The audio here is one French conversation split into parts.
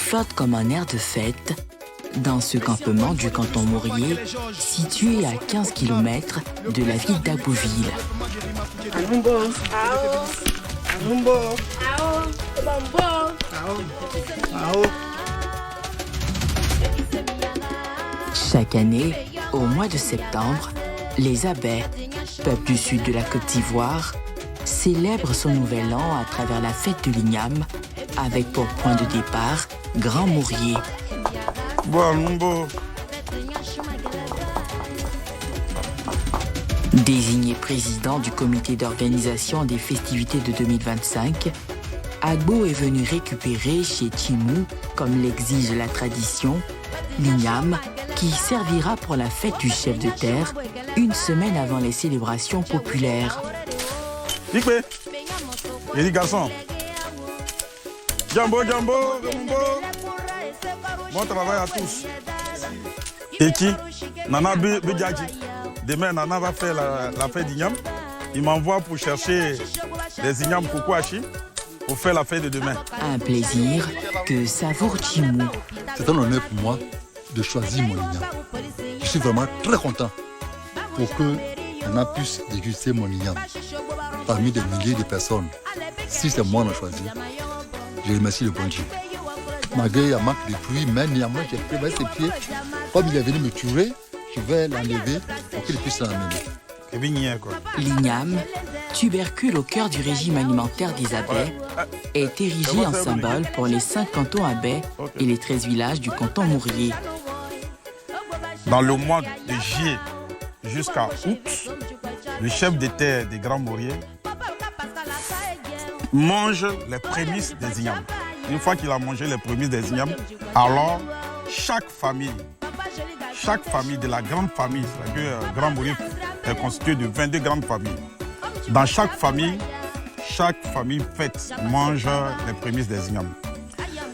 flotte comme un air de fête dans ce campement du canton Mourier, situé à 15 km de la ville d'Agboville. Chaque année, au mois de septembre, les Abais, peuple du sud de la Côte d'Ivoire, célèbrent son nouvel an à travers la fête de l'Igname, avec pour point de départ Grand Mourier. Désigné président du comité d'organisation des festivités de 2025, Agbo est venu récupérer chez Tchimou, comme l'exige la tradition, l'igname qui servira pour la fête du chef de terre une semaine avant les célébrations populaires. Dikbe, il dit garçon. Jambo, jambo, jambo. Bon travail à tous. Et qui? Nana Bidjadji. Demain, Nana va faire la fête d'igname. Il m'envoie pour chercher des ignames Koukouachi pour faire la fête de demain. Un plaisir que savoure Tchimou. C'est un honneur pour moi de choisir mon igname. Je suis vraiment très content pour que Nana puisse déguster mon igname parmi des milliers de personnes. Si c'est moi qui l'ai choisi, je remercie le bon Dieu. Malgré un manque de pluie, mais néanmoins, j'ai préparé ses pieds. Comme il est venu me tuer, je vais l'enlever pour qu'il puisse l'emmener. L'igname, tubercule au cœur du régime alimentaire des Abais, est érigé en symbole pour les 5 cantons Abais et les 13 villages du canton Mourier. Dans le mois de juillet jusqu'à août, le chef de terre des Grands Mouriers mange les prémices des ignames. Une fois qu'il a mangé les prémices des ignames, alors chaque famille de la grande famille, c'est-à-dire Grand Mourier est constitué de 22 grandes familles. Dans chaque famille fête mange les prémices des ignames.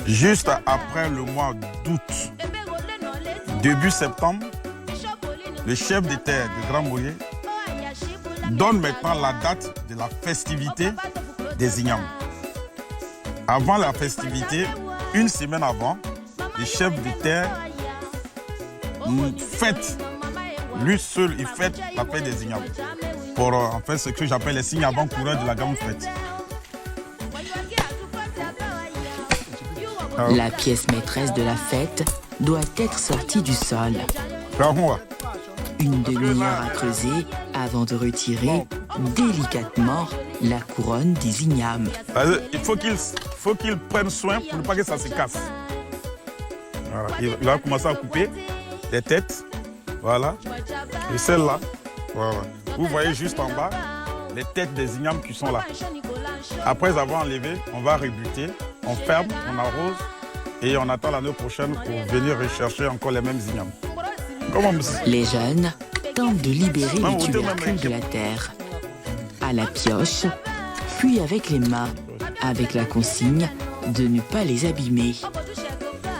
Juste après le mois d'août, début septembre, le chef de terre de Grand Mourier donne maintenant la date de la festivité des ignames. Avant la festivité, une semaine avant, le chef de terre fête, lui seul, il fête la fête des ignames. Pour en fait ce que j'appelle les signes avant-coureurs de la grande fête. La pièce maîtresse de la fête doit être sortie du sol. Une demi-heure à creuser avant de retirer délicatement la couronne des ignames. Il faut qu'il prenne soin pour ne pas que ça se casse. Voilà. Il va commencer à couper les têtes. Voilà. Et celle-là. Voilà. Vous voyez juste en bas les têtes des ignames qui sont là. Après avoir enlevé, on va rebuter, on ferme, on arrose et on attend l'année prochaine pour venir rechercher encore les mêmes ignames. Les jeunes tentent de libérer les tubercules de la terre. À la pioche, puis avec les mains, avec la consigne de ne pas les abîmer.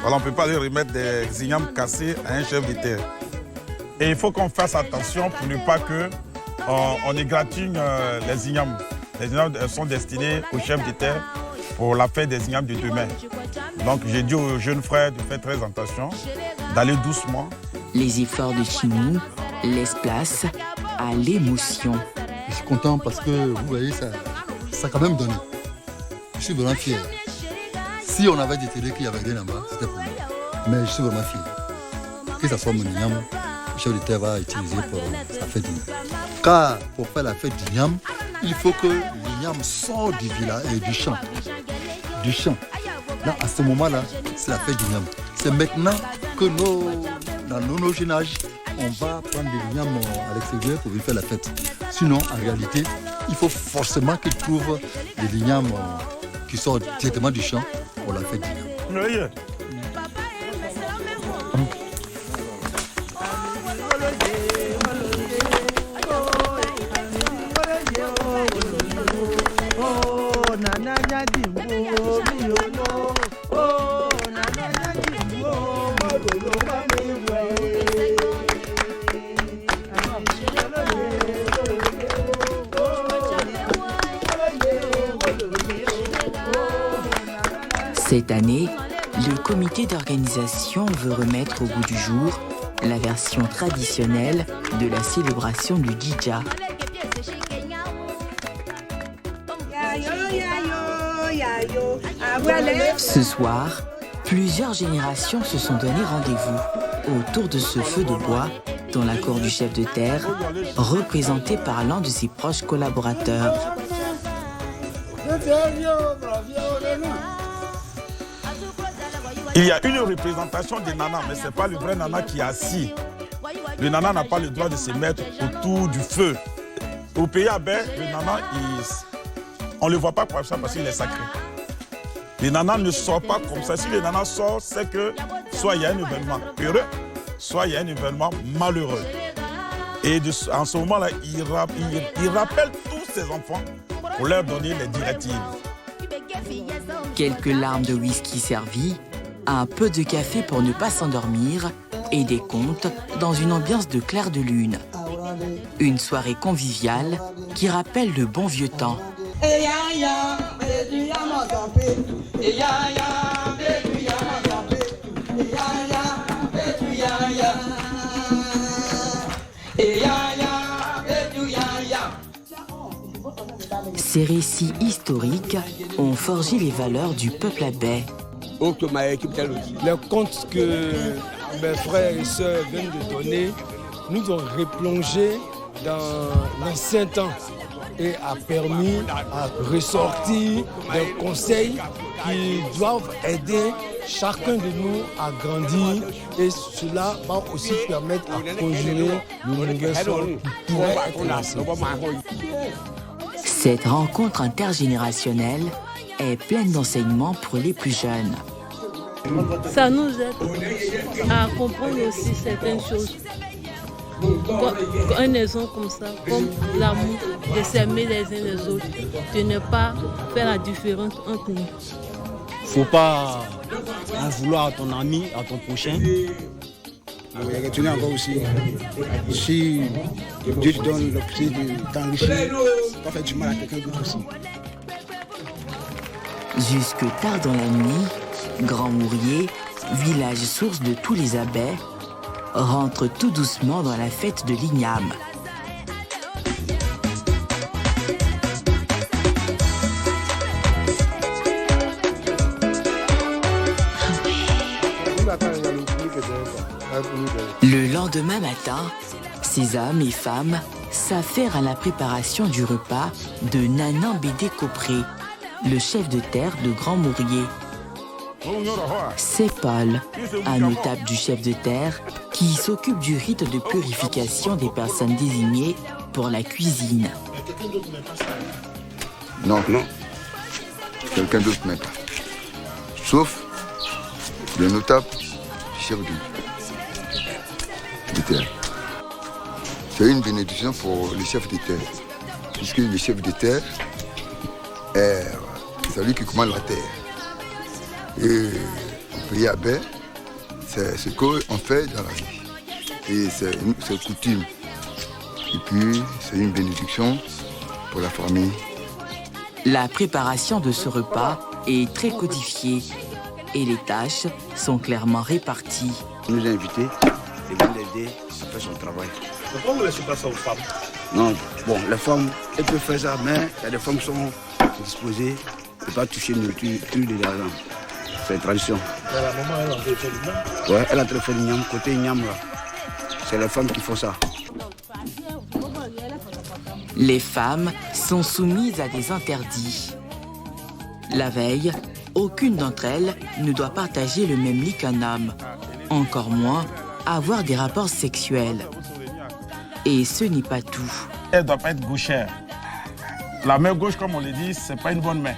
Voilà, on ne peut pas aller remettre des ignames cassés à un chef de terre. Et il faut qu'on fasse attention pour ne pas qu'on égratigne les ignames. Les ignames sont destinés au chef de terre pour la fête des ignames de demain. Donc j'ai dit aux jeunes frères de faire très attention, d'aller doucement. Les efforts de Tchimou laissent place à l'émotion. Je suis content parce que, vous voyez, ça a quand même donné. Je suis vraiment fier. Si on avait des télés qui avaient rien en bas, c'était pour moi. Mais je suis vraiment fier. Que ce soit mon igname, le chef de terre va utiliser pour sa fête d'igname. Car pour faire la fête d'igname, il faut que l'igname sorte du village et du champ. Du champ. Là, à ce moment-là, c'est la fête d'igname. C'est maintenant que dans nos jeunes âges, on va prendre des ignames à l'extérieur pour venir faire la fête. Sinon, en réalité, il faut forcément qu'ils trouvent des ignames qui sortent directement du champ pour la fête d'igname. Cette année, le comité d'organisation veut remettre au goût du jour la version traditionnelle de la célébration du Djidja. Ce soir, plusieurs générations se sont donné rendez-vous autour de ce feu de bois dans la cour du chef de terre, représenté par l'un de ses proches collaborateurs. Il y a une représentation des nanas, mais ce n'est pas le vrai nana qui est assis. Le nana n'a pas le droit de se mettre autour du feu. Au pays Abé, le nana, on ne le voit pas comme ça parce qu'il est sacré. Le nana ne sort pas comme ça. Si le nana sort, c'est que soit il y a un événement heureux, soit il y a un événement malheureux. Et en ce moment-là, il rappelle tous ses enfants pour leur donner les directives. Quelques larmes de whisky servies, un peu de café pour ne pas s'endormir et des contes dans une ambiance de clair de lune. Une soirée conviviale qui rappelle le bon vieux temps. Ces récits historiques ont forgé les valeurs du peuple abé. Les contes que mes frères et sœurs viennent de donner nous ont replongé dans l'ancien temps et a permis à ressortir des conseils qui doivent aider chacun de nous à grandir et cela va aussi permettre à conjurer le nouvel sol qui pourrait être lancé. Cette rencontre intergénérationnelle est pleine d'enseignements pour les plus jeunes. Ça nous aide à comprendre aussi certaines choses. Un exemple comme ça, comme l'amour, de s'aimer les uns les autres, de ne pas faire la différence entre nous. Faut pas en vouloir à ton ami, à ton prochain. Retenez encore aussi, si Dieu te donne l'opportunité de t'enrichir, pas faire du mal à quelqu'un d'autre aussi. Jusque tard dans la nuit, Grand Mourier, village source de tous les abés, rentre tout doucement dans la fête de l'Igname. Le lendemain matin, ces hommes et femmes s'affairent à la préparation du repas de Nanan Bédé Kopré, le chef de terre de Grand Mourier. C'est Paul, un notable du chef de terre, qui s'occupe du rite de purification des personnes désignées pour la cuisine. Non, quelqu'un d'autre n'est pas. Sauf le notable chef de terre. C'est une bénédiction pour le chef de terre, puisque le chef de terre c'est lui qui commande la terre. Et au pays Abé, c'est ce qu'on fait dans la vie. Et c'est coutume. Et puis, c'est une bénédiction pour la famille. La préparation de ce repas est très codifiée et les tâches sont clairement réparties. Il nous a invités et venir l'aider à faire son travail. Pourquoi vous ne laissez pas ça aux femmes? Non, bon, les femmes, elles peuvent faire ça, mais il y a des femmes qui sont disposées de ne pas toucher une nourriture de l'argent. C'est une tradition. La maman, elle a fait l'igname? Ouais, elle a fait l'igname, côté igname là. C'est les femmes qui font ça. Les femmes sont soumises à des interdits. La veille, aucune d'entre elles ne doit partager le même lit qu'un homme, encore moins avoir des rapports sexuels. Et ce n'est pas tout. Elle ne doit pas être gauchère. La main gauche, comme on le dit, ce n'est pas une bonne main.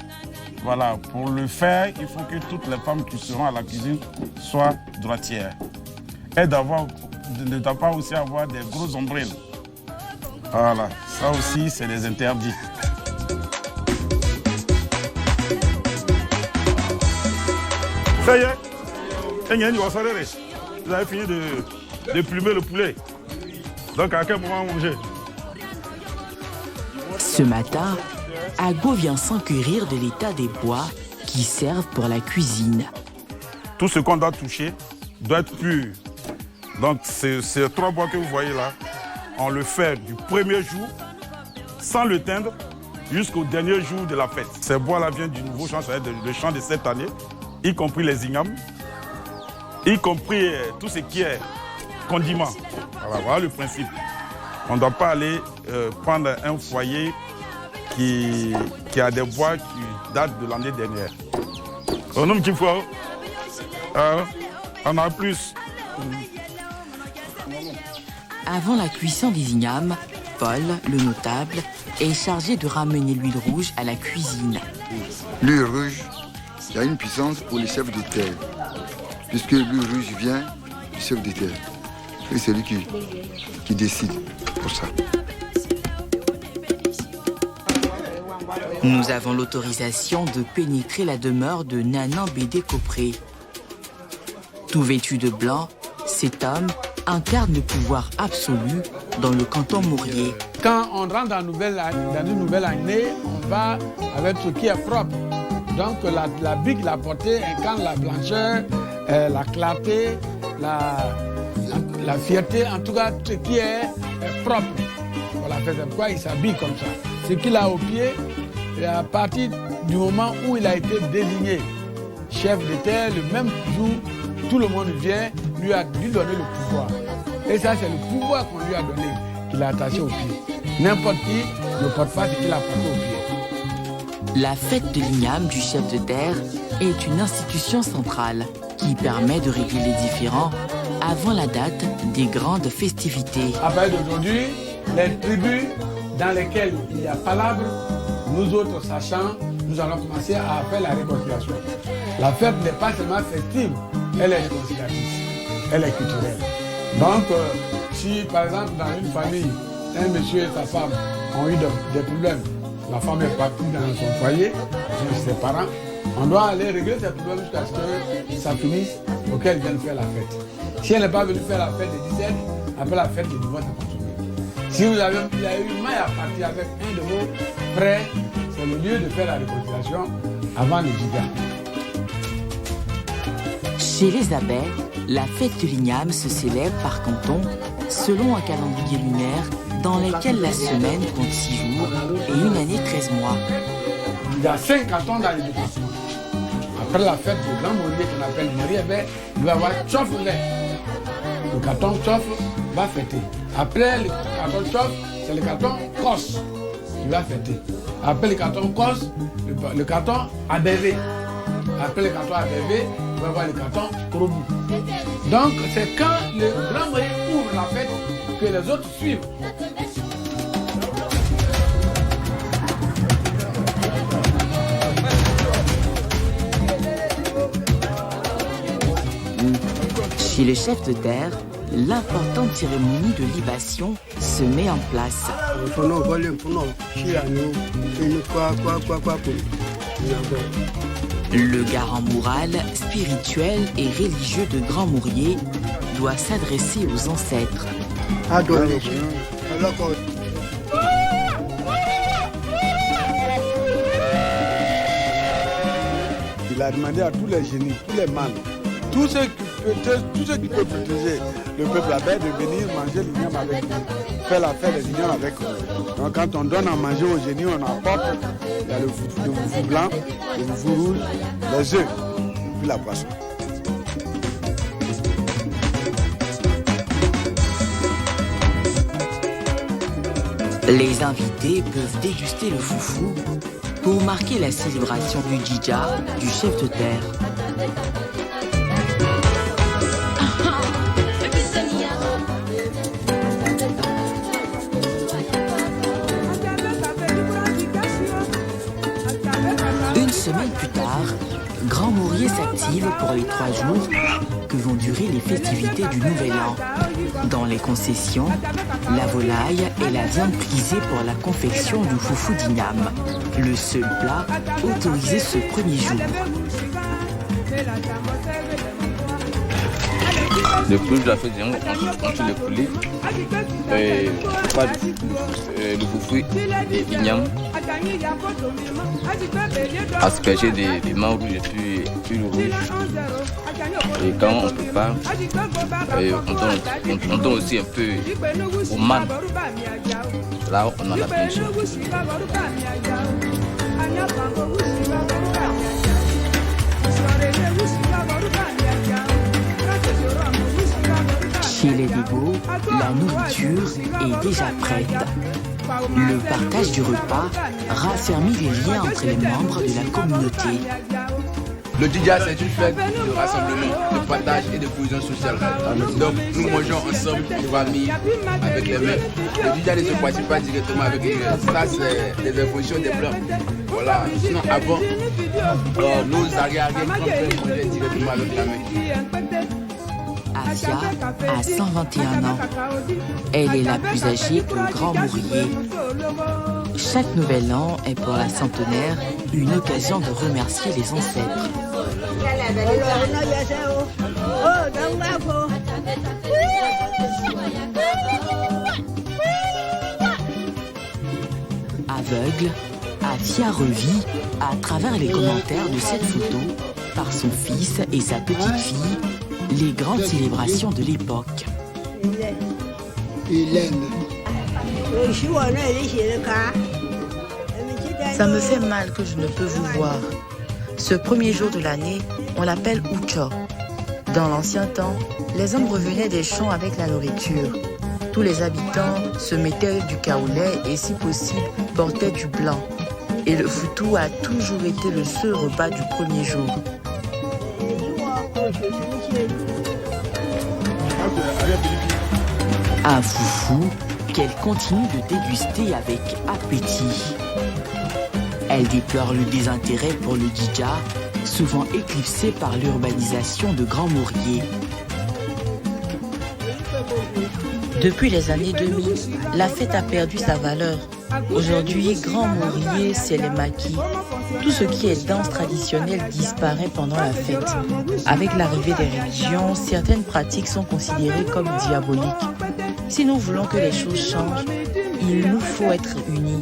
Voilà, pour le faire, il faut que toutes les femmes qui seront à la cuisine soient droitières. Elle ne doit pas aussi avoir des gros ombrelles. Voilà, ça aussi, c'est des interdits. Ça y est, vous avez fini de plumer le poulet. Donc, à quel moment manger? Ce matin, Agbo vient s'enquérir de l'état des bois qui servent pour la cuisine. Tout ce qu'on doit toucher doit être pur. Donc ces 3 bois que vous voyez là, on le fait du premier jour, sans le teindre, jusqu'au dernier jour de la fête. Ces bois-là viennent du nouveau champ, c'est-à-dire le champ de cette année, y compris les ignames, y compris tout ce qui est condiment. Voilà le principe. On ne doit pas aller prendre un foyer qui a des bois qui datent de l'année dernière. On a un petit foie, on a plus. Avant la cuisson des ignames, Paul, le notable, est chargé de ramener l'huile rouge à la cuisine. L'huile rouge, il y a une puissance pour les chefs de terre, puisque l'huile rouge vient du chef de terre. Et c'est lui qui décide pour ça. Nous avons l'autorisation de pénétrer la demeure de Nanan Bédé Kopré. Tout vêtu de blanc, cet homme incarne le pouvoir absolu dans le canton Mourier. Quand on rentre dans une nouvelle année, on va avec ce qui est propre. Donc la bique, la portée incarne la blancheur, la clarté, la fierté, en tout cas ce qui est propre. Voilà, c'est pourquoi il s'habille comme ça. Ce qu'il a au pied, et à partir du moment où il a été désigné chef de terre, le même jour, tout le monde vient lui donner le pouvoir. Et ça, c'est le pouvoir qu'on lui a donné, qu'il a attaché au pied. N'importe qui ne porte pas ce qu'il a porté au pied. La fête de l'igname du chef de terre est une institution centrale qui permet de régler les différends avant la date des grandes festivités. À partir d'aujourd'hui, les tribus dans lesquelles il y a palabre, nous autres sachants, nous allons commencer à faire la réconciliation. La fête n'est pas seulement festive, elle est réconciliatrice, elle est culturelle. Donc, si par exemple dans une famille, un monsieur et sa femme ont eu des problèmes, la femme est partie dans son foyer, chez ses parents, on doit aller régler ces problèmes jusqu'à ce que ça finisse pour qu'elle vienne faire la fête. Si elle n'est pas venue faire la fête des 17, après la fête du divorce est continuée. Si vous avez eu maille à partir avec un de vos frères, c'est le lieu de faire la réconciliation avant le giga. Chez les Abais, la fête de l'igname se célèbre par canton selon un calendrier lunaire dans lequel la semaine compte 6 jours et une année 13 mois. Il y a 5 cantons dans les départements. Après la fête du Grand Mourier qu'on appelle Mourier, il va y avoir Tchof-Lé. Le canton Tchof va fêter. Après le canton Tchof, c'est le canton Kos qui va fêter. Après le canton Kos, le canton Abévé. Après le canton Abévé, on va voir le canton Korobou. Donc c'est quand le Grand Mourier ouvre la fête que les autres suivent. Chez le chef de terre, l'importante cérémonie de libation se met en place. Le garant moral, spirituel et religieux de Grand Mourier doit s'adresser aux ancêtres. Il a demandé à tous les génies, tous les mânes, tous ceux qui peuvent protéger le peuple abbé de venir manger l'igname avec nous, faire la fête des ignames avec nous. Donc quand on donne à manger aux génies, on apporte il y a le foufou blanc, le foufou rouge, les œufs, puis la poisson. Les invités peuvent déguster le foufou pour marquer la célébration du djidja du chef de terre. Une semaine plus tard, Grand Mourier s'active pour les 3 jours que vont durer les festivités du Nouvel An. Dans les concessions, la volaille est la viande prisée pour la confection du foufou d'igname, le seul plat autorisé ce premier jour. Le poulet de la fête, on tue le poulet, le foufou et l'igname, asperger des mangues rouges et puis le rouge. Et quand on prépare, on donne aussi un peu au man. Là, on a la planche. Chez les Debo, la nourriture est déjà prête. Le partage du repas raffermit les liens entre les membres de la communauté. Le Djidja, c'est une fête de rassemblement, de partage et de cohésion sociale. Donc nous mangeons ensemble, en famille, avec les mains. Le Djidja ne se pratique pas directement avec les mains. Ça, c'est des impositions des Blancs. Voilà. Sinon, avant, nos arrière-grands-pères mangeaient directement avec la main. Afia a 121 ans. Elle est la plus âgée que le Grand Mourier. Chaque nouvel an est pour la centenaire une occasion de remercier les ancêtres. Aveugle, Afia revit, à travers les commentaires de cette photo, par son fils et sa petite-fille, les grandes célébrations de l'époque. Ça me fait mal que je ne peux vous voir. Ce premier jour de l'année, on l'appelle Ucho. Dans l'ancien temps, les hommes revenaient des champs avec la nourriture. Tous les habitants se mettaient du kaolé et si possible portaient du blanc. Et le foutou a toujours été le seul repas du premier jour. Un foufou qu'elle continue de déguster avec appétit. Elle déplore le désintérêt pour le Djidja, souvent éclipsé par l'urbanisation de Grand Mourier. Depuis les années 2000, la fête a perdu sa valeur. Aujourd'hui, Grand Mourier, c'est les maquis. Tout ce qui est danse traditionnelle disparaît pendant la fête. Avec l'arrivée des religions, certaines pratiques sont considérées comme diaboliques. Si nous voulons que les choses changent, il nous faut être unis.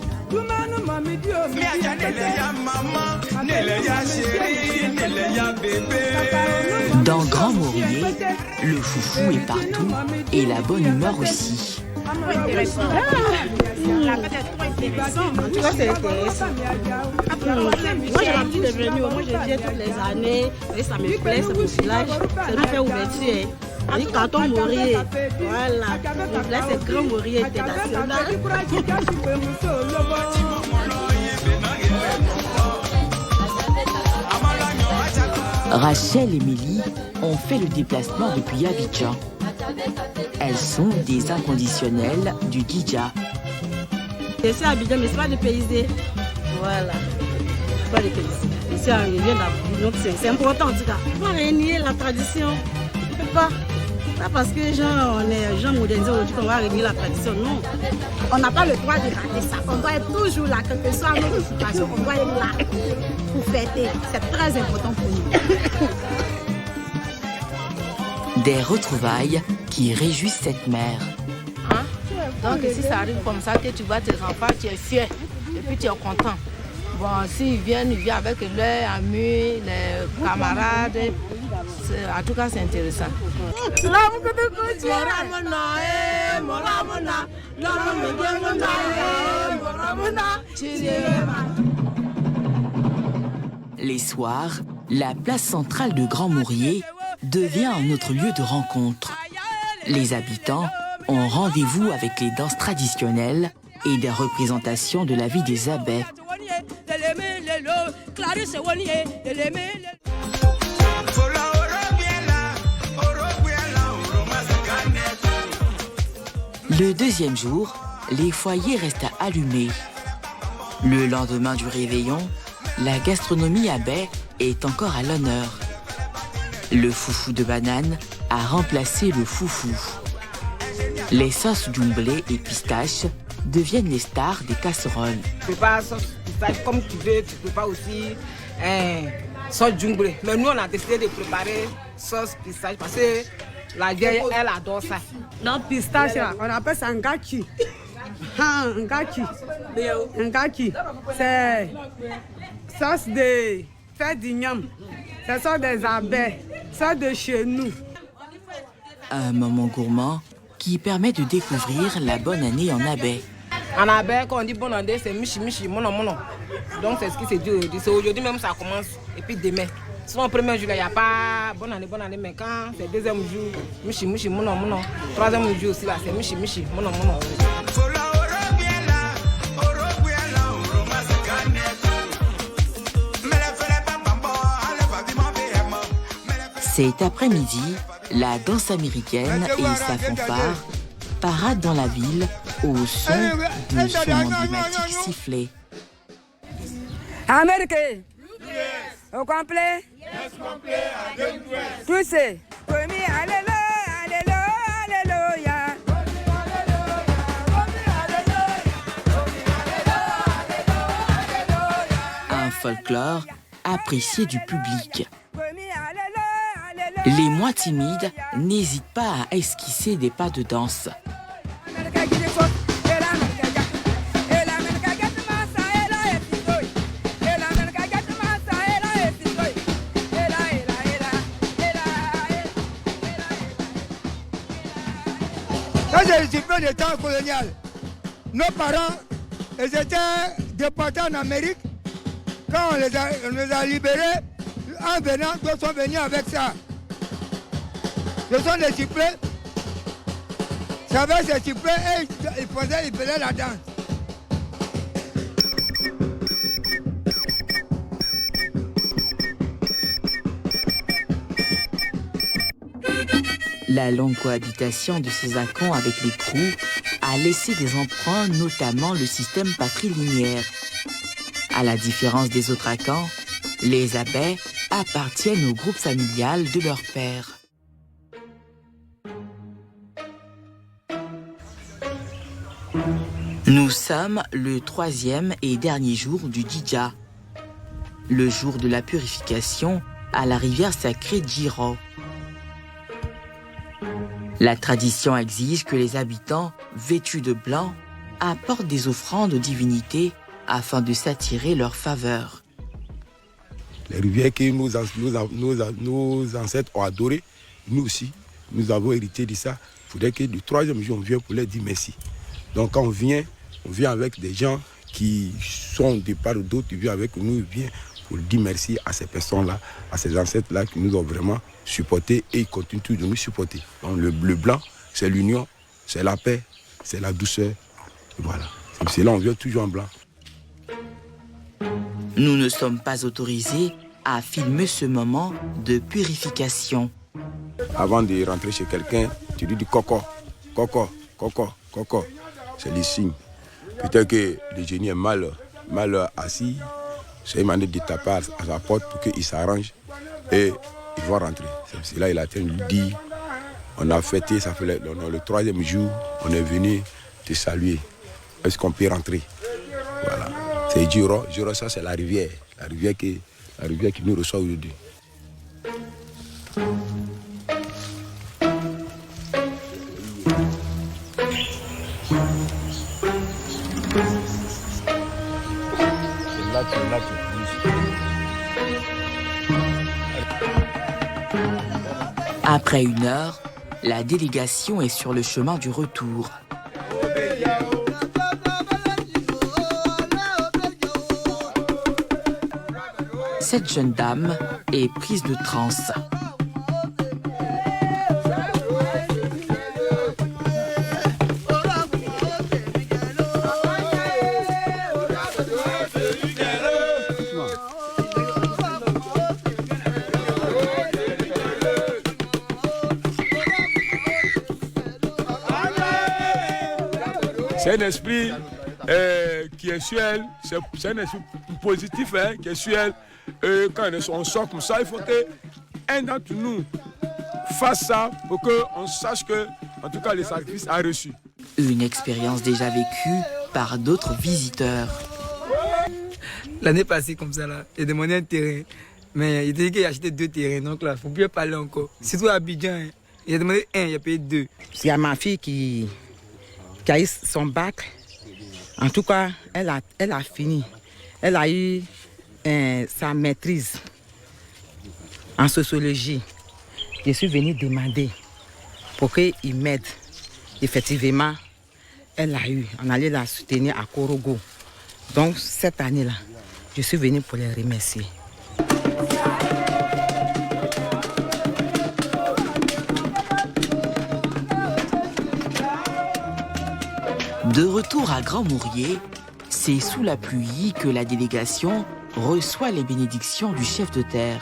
Dans Grand Mourier, le foufou est partout et la bonne humeur aussi. La fête est trop intéressante. En tout cas, c'est intéressant. Moi, j'ai l'habitude de venir. Moi, je viens toutes les années. Et ça me plaît, c'est mon village. C'est ma fait ouverture. Et canton Mourier. Voilà. Mon village, c'est Grand Mourier international. Rachel et Mélie ont fait le déplacement depuis Abidjan. Elles sont des inconditionnelles du Djidja. Je suis à Abidjan, mais ce n'est pas des paysés. Voilà. Ce n'est pas des paysés. Ici, on vient d'Abidjan, donc c'est important en tout cas. Il faut renier la tradition. On ne peut pas. Pas parce que on est gens modernisés aujourd'hui qu'on va renier la tradition. Non. On n'a pas le droit de rater ça. On doit être toujours là, quelle que soit notre situation. On doit être là pour fêter. C'est très important pour nous. Des retrouvailles qui réjouissent cette mère. Hein? Donc si ça arrive comme ça, que tu vois tes enfants, tu es fier et puis tu es content. Bon, s'ils viennent, ils viennent avec leurs amis, les camarades. En tout cas, c'est intéressant. Les soirs, la place centrale de Grand Mourier devient un autre lieu de rencontre. Les habitants ont rendez-vous avec les danses traditionnelles et des représentations de la vie des abbés. Le deuxième jour, les foyers restent allumés. Le lendemain du réveillon, la gastronomie abbé est encore à l'honneur. Le foufou de banane a remplacé le foufou. Les sauces djumblé et pistache deviennent les stars des casseroles. Tu prépares sauce pistache comme tu veux, tu prépares aussi sauce djumblé. Mais nous, on a décidé de préparer sauce pistache parce que La vieille, elle adore ça. Non, pistache, là, on appelle ça ngachi. Ngachi. Ngachi. C'est sauce de fait d'igname. Ce sont des abeilles. Ça de chez nous. Un moment gourmand qui permet de découvrir la bonne année en abeille. En abeille, quand on dit bonne année, c'est michi michi, mono mono. Donc c'est ce qui se dit aujourd'hui. C'est aujourd'hui même ça commence et puis demain. Souvent, le premier jour, il n'y a pas bonne année, mais quand c'est le deuxième jour, michi michi, mono mono. Troisième jour aussi, là, c'est michi michi, mono mono. Cet après-midi, la danse américaine et sa fanfare paradent dans la ville au son de son emblématique sifflet. Américain, au complet, tous ces premier, alléluia, alléluia. Un folklore apprécié du public. Les moins timides n'hésitent pas à esquisser des pas de danse. Ça, c'est le diplôme du temps colonial. Nos parents, ils étaient déportés en Amérique. Quand on les a libérés, en venant, d'autres sont venus avec ça. Ce sont des sifflets. Ça avec ces sifflets et ils faisaient la danse. La longue cohabitation de ces acants avec les Krou a laissé des emprunts, notamment le système patrilinéaire. À la différence des autres acants, les abeilles appartiennent au groupe familial de leur père. Nous sommes le 3e et dernier jour du Djidja, le jour de la purification à la rivière sacrée Djiro. La tradition exige que les habitants, vêtus de blanc, apportent des offrandes aux divinités afin de s'attirer leur faveur. Les rivières que nos ancêtres ont adorées, nous aussi, nous avons hérité de ça. Il faudrait que le 3e jour, on vienne pour leur dire merci. Donc quand on vient avec des gens qui sont de part ou d'autre, ils viennent avec nous, ils viennent pour dire merci à ces personnes-là, à ces ancêtres-là qui nous ont vraiment supportés et ils continuent toujours de nous supporter. Donc le bleu blanc, c'est l'union, c'est la paix, c'est la douceur. Et voilà. C'est là on vient toujours en blanc. Nous ne sommes pas autorisés à filmer ce moment de purification. Avant de rentrer chez quelqu'un, tu lui dis coco, coco, coco, coco. C'est les signes. Peut-être que le génie est mal assis. C'est une manière de taper à sa porte pour qu'il s'arrange et ils vont rentrer. C'est là qu'il a lui dit, on a fêté, ça fait le 3e jour, on est venu te saluer. Est-ce qu'on peut rentrer? Voilà. C'est Djiro. Djiro, ça c'est la rivière qui nous reçoit aujourd'hui. Après 1 heure, la délégation est sur le chemin du retour. Cette jeune dame est prise de transe. C'est un esprit qui est suel, c'est un esprit positif qui est suel. Quand on sort comme ça, il faut qu'un d'entre nous fasse ça pour qu'on sache que, en tout cas, le sacrifice a reçu. Une expérience déjà vécue par d'autres visiteurs. L'année passée, comme ça, là, j'ai demandé un terrain. Mais il dit qu'il a acheté 2 terrains, donc là, il ne faut plus parler encore. Surtout à Abidjan, Il a demandé 1, il a payé 2. Il y a ma fille qui a eu son bac. En tout cas, elle a fini. Elle a eu sa maîtrise en sociologie. Je suis venue demander pour qu'il m'aide. Effectivement, elle l'a eu. On allait la soutenir à Korogo. Donc, cette année-là, je suis venue pour les remercier. De retour à Grand Mourier, c'est sous la pluie que la délégation reçoit les bénédictions du chef de terre.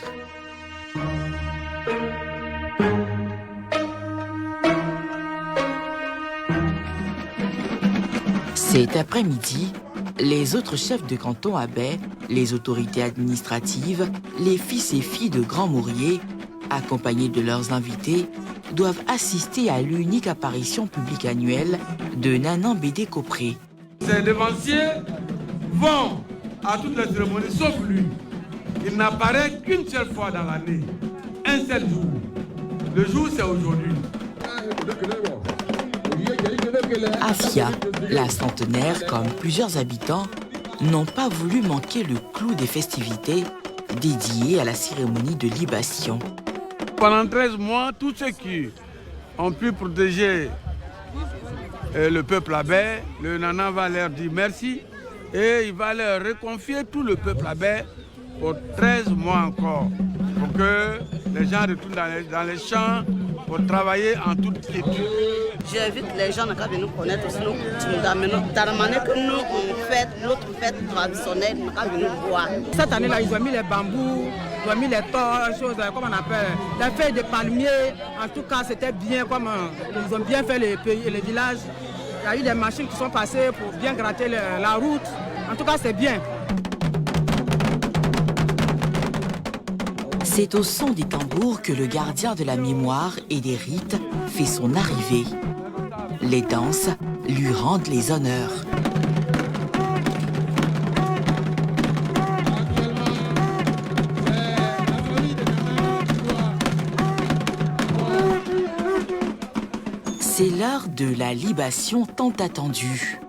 Cet après-midi, les autres chefs de canton à baie, les autorités administratives, les fils et filles de Grand Mourier, accompagnés de leurs invités, doivent assister à l'unique apparition publique annuelle de Nanan Bédé Kopré. Ces devanciers vont à toutes les cérémonies sauf lui. Il n'apparaît qu'une seule fois dans l'année, un seul jour. Le jour, c'est aujourd'hui. Afia, la centenaire, comme plusieurs habitants, n'ont pas voulu manquer le clou des festivités dédiées à la cérémonie de libation. Pendant 13 mois, tous ceux qui ont pu protéger le peuple abbé, le Nana va leur dire merci et il va leur reconfier tout le peuple abbé pour 13 mois encore, pour que les gens retournent dans les champs pour travailler en toute quiétude. J'invite les gens à venir connaître aussi nos coutumes, dans la manière que nous on fête notre fête traditionnelle, à venir voir. Cette année-là, ils ont mis les bambous, ils ont mis les torches, comme on appelle, les feuilles de palmier. En tout cas, c'était bien, comme ils ont bien fait les pays et les villages. Il y a eu des machines qui sont passées pour bien gratter la route. En tout cas, c'est bien. C'est au son des tambours que le gardien de la mémoire et des rites fait son arrivée. Les danses lui rendent les honneurs. C'est l'heure de la libation tant attendue.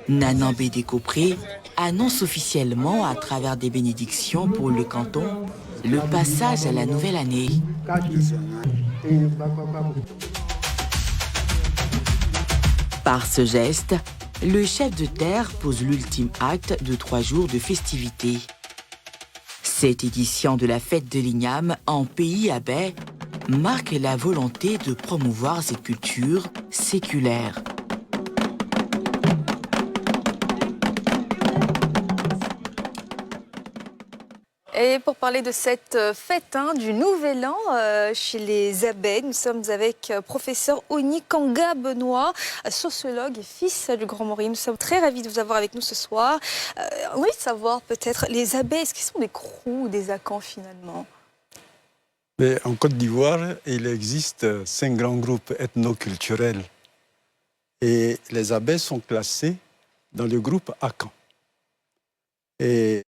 Nanan Bédé Kopré annonce officiellement, à travers des bénédictions pour le canton, le passage à la nouvelle année. Par ce geste, le chef de terre pose l'ultime acte de 3 jours de festivités. Cette édition de la fête de l'Igname en pays à baie marque la volonté de promouvoir cette culture séculaire. Et pour parler de cette fête du Nouvel An chez les abbés, nous sommes avec professeur Oni Kanga Benoît, sociologue et fils du Grand Mourier. Nous sommes très ravis de vous avoir avec nous ce soir. On a envie de savoir peut-être, les abbés, est-ce qu'ils sont des crous ou des acans finalement? Mais en Côte d'Ivoire, il existe 5 grands groupes ethnoculturels. Et les abbés sont classés dans le groupe akan. Et